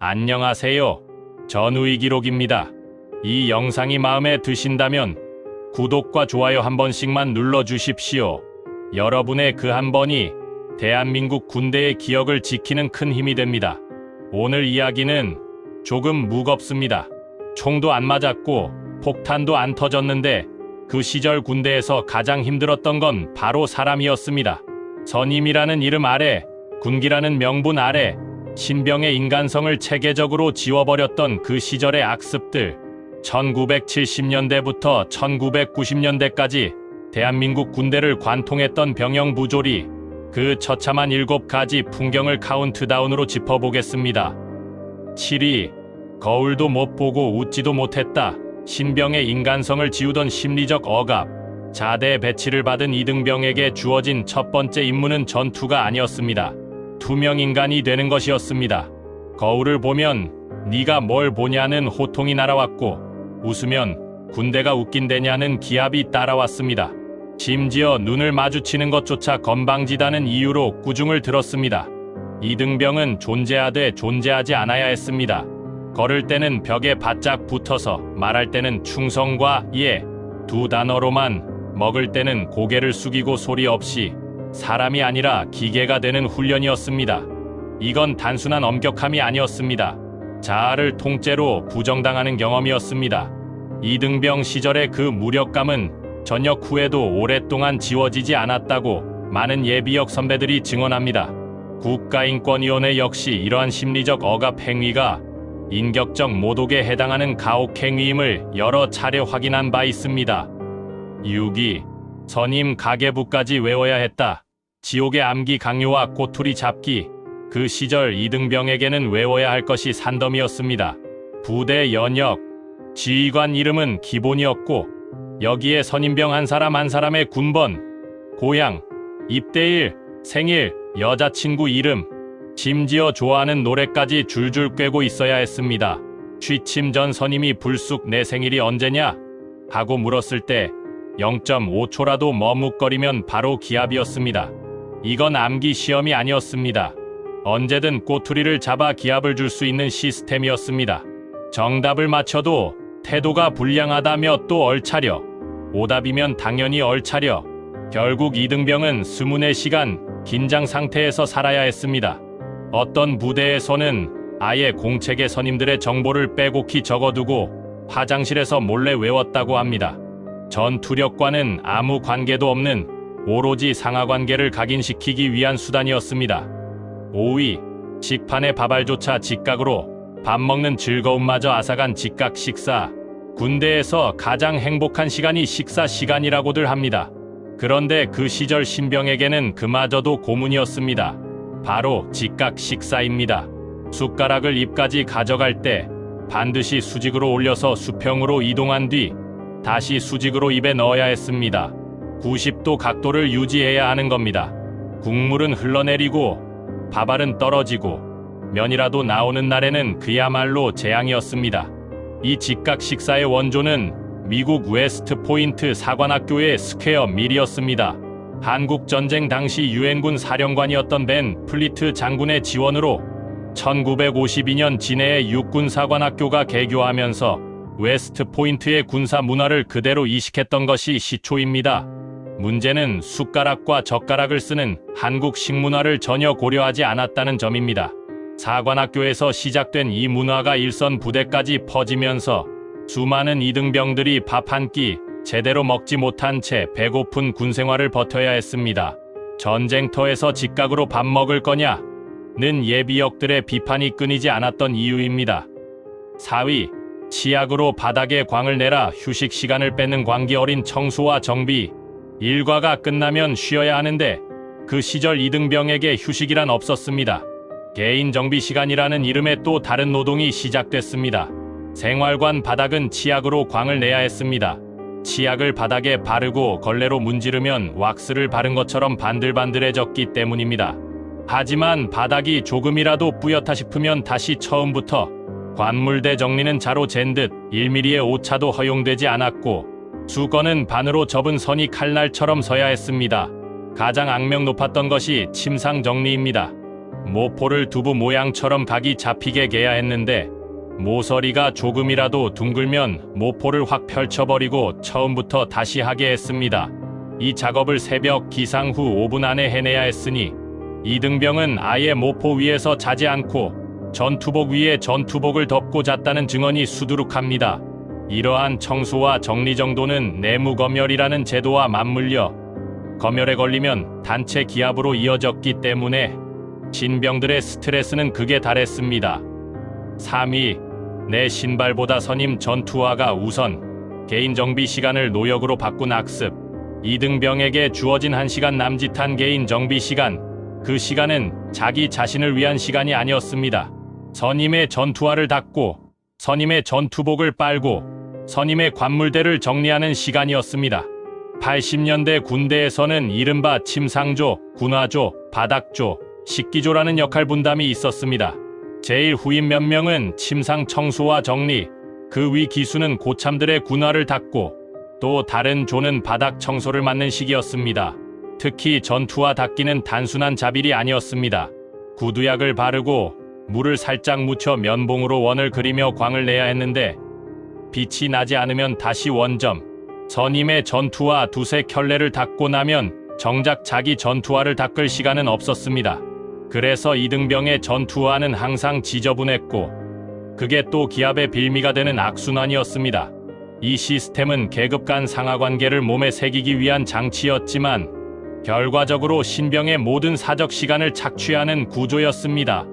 안녕하세요. 전우이기록입니다. 이 영상이 마음에 드신다면 구독과 좋아요 한 번씩만 눌러주십시오. 여러분의 그 한 번이 대한민국 군대의 기억을 지키는 큰 힘이 됩니다. 오늘 이야기는 조금 무겁습니다. 총도 안 맞았고 폭탄도 안 터졌는데 그 시절 군대에서 가장 힘들었던 건 바로 사람이었습니다. 선임이라는 이름 아래, 군기라는 명분 아래 신병의 인간성을 체계적으로 지워버렸던 그 시절의 악습들. 1970년대부터 1990년대까지 대한민국 군대를 관통했던 병영 부조리, 그 처참한 7가지 풍경을 카운트다운으로 짚어보겠습니다. 7위, 거울도 못 보고 웃지도 못했다. 신병의 인간성을 지우던 심리적 억압. 자대 배치를 받은 이등병에게 주어진 첫 번째 임무는 전투가 아니었습니다. 투명인간이 되는 것이었습니다. 거울을 보면 네가 뭘 보냐는 호통이 날아왔고, 웃으면 군대가 웃긴대냐는 기합이 따라왔습니다. 심지어 눈을 마주치는 것조차 건방지다는 이유로 꾸중을 들었습니다. 이등병은 존재하되 존재하지 않아야 했습니다. 걸을 때는 벽에 바짝 붙어서, 말할 때는 충성과 예, 두 단어로만, 먹을 때는 고개를 숙이고 소리 없이 사람이 아니라 기계가 되는 훈련이었습니다. 이건 단순한 엄격함이 아니었습니다. 자아를 통째로 부정당하는 경험이었습니다. 이등병 시절의 그 무력감은 전역 후에도 오랫동안 지워지지 않았다고 많은 예비역 선배들이 증언합니다. 국가인권위원회 역시 이러한 심리적 억압 행위가 인격적 모독에 해당하는 가혹 행위임을 여러 차례 확인한 바 있습니다. 6위, 선임 가계부까지 외워야 했다. 지옥의 암기 강요와 꼬투리 잡기. 그 시절 이등병에게는 외워야 할 것이 산더미였습니다. 부대 연역, 지휘관 이름은 기본이었고, 여기에 선임병 한 사람 한 사람의 군번, 고향, 입대일, 생일, 여자친구 이름, 심지어 좋아하는 노래까지 줄줄 꿰고 있어야 했습니다. 취침 전 선임이 불쑥 내 생일이 언제냐? 하고 물었을 때 0.5초라도 머뭇거리면 바로 기합이었습니다. 이건 암기 시험이 아니었습니다. 언제든 꼬투리를 잡아 기합을 줄 수 있는 시스템이었습니다. 정답을 맞춰도 태도가 불량하다며 또 얼차려. 오답이면 당연히 얼차려. 결국 이등병은 24시간 긴장 상태에서 살아야 했습니다. 어떤 부대에서는 아예 공책에 선임들의 정보를 빼곡히 적어두고 화장실에서 몰래 외웠다고 합니다. 전투력과는 아무 관계도 없는 오로지 상하관계를 각인시키기 위한 수단이었습니다. 5위, 식판에 밥알조차 직각으로, 밥 먹는 즐거움마저 앗아간 직각 식사. 군대에서 가장 행복한 시간이 식사 시간이라고들 합니다. 그런데 그 시절 신병에게는 그마저도 고문이었습니다. 바로 직각 식사입니다. 숟가락을 입까지 가져갈 때 반드시 수직으로 올려서 수평으로 이동한 뒤 다시 수직으로 입에 넣어야 했습니다. 90도 각도를 유지해야 하는 겁니다. 국물은 흘러내리고 밥알은 떨어지고 면이라도 나오는 날에는 그야말로 재앙이었습니다. 이 직각 식사의 원조는 미국 웨스트 포인트 사관학교의 스퀘어 밀이었습니다. 한국전쟁 당시 유엔군 사령관이었던 벤 플리트 장군의 지원으로 1952년 진해의 육군사관학교가 개교하면서 웨스트 포인트의 군사 문화를 그대로 이식했던 것이 시초입니다. 문제는 숟가락과 젓가락을 쓰는 한국 식문화를 전혀 고려하지 않았다는 점입니다. 사관학교에서 시작된 이 문화가 일선 부대까지 퍼지면서 수많은 이등병들이 밥 한 끼 제대로 먹지 못한 채 배고픈 군생활을 버텨야 했습니다. 전쟁터에서 직각으로 밥 먹을 거냐는 예비역들의 비판이 끊이지 않았던 이유입니다. 4위, 치약으로 바닥에 광을 내라. 휴식 시간을 뺏는 광기 어린 청소와 정비. 일과가 끝나면 쉬어야 하는데 그 시절 이등병에게 휴식이란 없었습니다. 개인 정비 시간이라는 이름의 또 다른 노동이 시작됐습니다. 생활관 바닥은 치약으로 광을 내야 했습니다. 치약을 바닥에 바르고 걸레로 문지르면 왁스를 바른 것처럼 반들반들해졌기 때문입니다. 하지만 바닥이 조금이라도 뿌옇다 싶으면 다시 처음부터, 관물대 정리는 자로 잰 듯 1mm의 오차도 허용되지 않았고, 수건은 반으로 접은 선이 칼날처럼 서야 했습니다. 가장 악명 높았던 것이 침상 정리입니다. 모포를 두부 모양처럼 각이 잡히게 개야 했는데 모서리가 조금이라도 둥글면 모포를 확 펼쳐버리고 처음부터 다시 하게 했습니다. 이 작업을 새벽 기상 후 5분 안에 해내야 했으니 이등병은 아예 모포 위에서 자지 않고 전투복 위에 전투복을 덮고 잤다는 증언이 수두룩합니다. 이러한 청소와 정리정돈은 내무검열이라는 제도와 맞물려 검열에 걸리면 단체 기합으로 이어졌기 때문에 신병들의 스트레스는 극에 달했습니다. 3위, 내 신발보다 선임 전투화가 우선. 개인 정비 시간을 노역으로 바꾼 악습. 이등병에게 주어진 1시간 남짓한 개인 정비 시간. 그 시간은 자기 자신을 위한 시간이 아니었습니다. 선임의 전투화를 닦고 선임의 전투복을 빨고 선임의 관물대를 정리하는 시간이었습니다. 80년대 군대에서는 이른바 침상조, 군화조, 바닥조, 식기조라는 역할 분담이 있었습니다. 제일 후임 몇 명은 침상 청소와 정리, 그 위 기수는 고참들의 군화를 닦고 또 다른 조는 바닥 청소를 맡는 시기였습니다. 특히 전투화 닦기는 단순한 잡일이 아니었습니다. 구두약을 바르고 물을 살짝 묻혀 면봉으로 원을 그리며 광을 내야 했는데 빛이 나지 않으면 다시 원점. 선임의 전투화 두세 켤레를 닦고 나면 정작 자기 전투화를 닦을 시간은 없었습니다. 그래서 이등병의 전투화는 항상 지저분했고 그게 또 기합의 빌미가 되는 악순환이었습니다. 이 시스템은 계급 간 상하관계를 몸에 새기기 위한 장치였지만 결과적으로 신병의 모든 사적 시간을 착취하는 구조였습니다.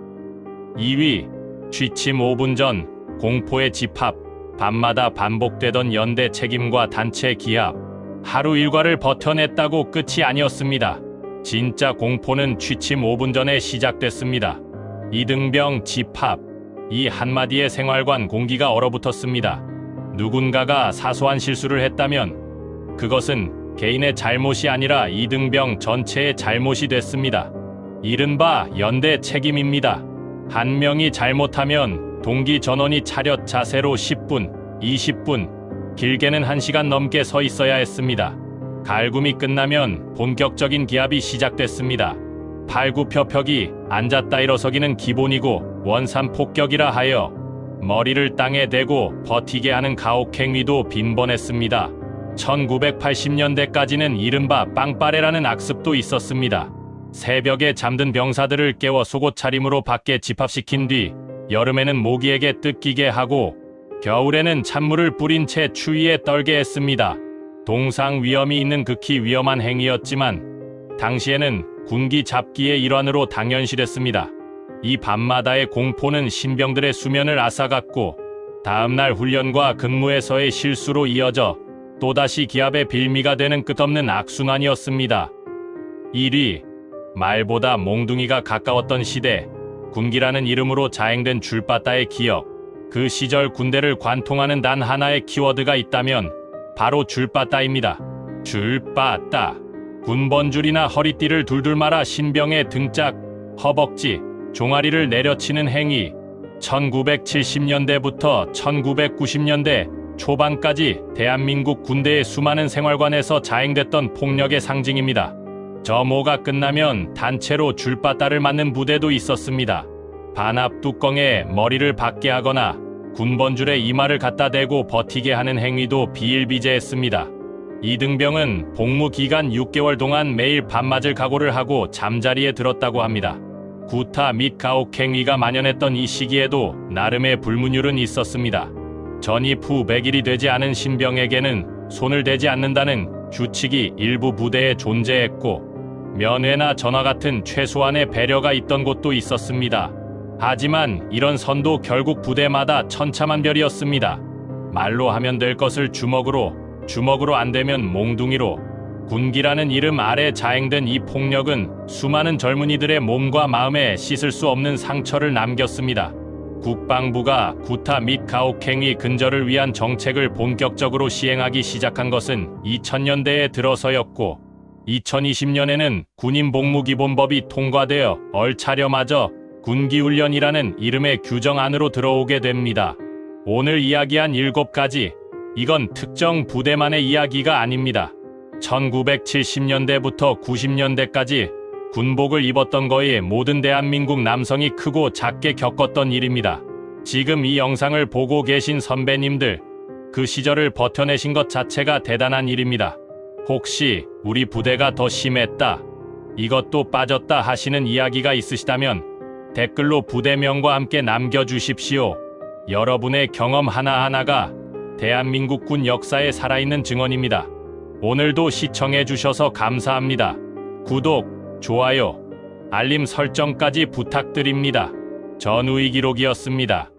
2위, 취침 5분 전, 공포의 집합. 밤마다 반복되던 연대 책임과 단체 기합. 하루 일과를 버텨냈다고 끝이 아니었습니다. 진짜 공포는 취침 5분 전에 시작됐습니다. 이등병 집합. 이 한마디에 생활관 공기가 얼어붙었습니다. 누군가가 사소한 실수를 했다면 그것은 개인의 잘못이 아니라 이등병 전체의 잘못이 됐습니다. 이른바 연대 책임입니다. 한 명이 잘못하면 동기 전원이 차렷 자세로 10분, 20분, 길게는 1시간 넘게 서 있어야 했습니다. 갈굼이 끝나면 본격적인 기합이 시작됐습니다. 팔굽혀펴기, 앉았다 일어서기는 기본이고 원산폭격이라 하여 머리를 땅에 대고 버티게 하는 가혹행위도 빈번했습니다. 1980년대까지는 이른바 빵빠레라는 악습도 있었습니다. 새벽에 잠든 병사들을 깨워 속옷 차림으로 밖에 집합시킨 뒤 여름에는 모기에게 뜯기게 하고 겨울에는 찬물을 뿌린 채 추위에 떨게 했습니다. 동상 위험이 있는 극히 위험한 행위였지만 당시에는 군기 잡기의 일환으로 당연시됐습니다. 이 밤마다의 공포는 신병들의 수면을 앗아갔고 다음날 훈련과 근무에서의 실수로 이어져 또다시 기합의 빌미가 되는 끝없는 악순환이었습니다. 1위, 말보다 몽둥이가 가까웠던 시대. 군기라는 이름으로 자행된 줄바따의 기억. 그 시절 군대를 관통하는 단 하나의 키워드가 있다면 바로 줄바따입니다. 줄바따. 군번줄이나 허리띠를 둘둘 말아 신병의 등짝, 허벅지, 종아리를 내려치는 행위. 1970년대부터 1990년대 초반까지 대한민국 군대의 수많은 생활관에서 자행됐던 폭력의 상징입니다. 점호가 끝나면 단체로 줄바따를 맞는 부대도 있었습니다. 반합 뚜껑에 머리를 박게 하거나 군번줄에 이마를 갖다 대고 버티게 하는 행위도 비일비재했습니다. 이등병은 복무 기간 6개월 동안 매일 밤맞을 각오를 하고 잠자리에 들었다고 합니다. 구타 및 가혹행위가 만연했던 이 시기에도 나름의 불문율은 있었습니다. 전입 후 100일이 되지 않은 신병에게는 손을 대지 않는다는 규칙이 일부 부대에 존재했고 면회나 전화 같은 최소한의 배려가 있던 곳도 있었습니다. 하지만 이런 선도 결국 부대마다 천차만별이었습니다. 말로 하면 될 것을 주먹으로, 주먹으로 안 되면 몽둥이로. 군기라는 이름 아래 자행된 이 폭력은 수많은 젊은이들의 몸과 마음에 씻을 수 없는 상처를 남겼습니다. 국방부가 구타 및 가혹행위 근절을 위한 정책을 본격적으로 시행하기 시작한 것은 2000년대에 들어서였고 2020년에는 군인복무기본법이 통과되어 얼차려마저 군기훈련이라는 이름의 규정 안으로 들어오게 됩니다. 오늘 이야기한 7가지, 이건 특정 부대만의 이야기가 아닙니다. 1970년대부터 90년대까지 군복을 입었던 거에 모든 대한민국 남성이 크고 작게 겪었던 일입니다. 지금 이 영상을 보고 계신 선배님들, 그 시절을 버텨내신 것 자체가 대단한 일입니다. 혹시 우리 부대가 더 심했다, 이것도 빠졌다 하시는 이야기가 있으시다면 댓글로 부대명과 함께 남겨주십시오. 여러분의 경험 하나하나가 대한민국 군 역사에 살아있는 증언입니다. 오늘도 시청해주셔서 감사합니다. 구독, 좋아요, 알림 설정까지 부탁드립니다. 전우익 기록이었습니다.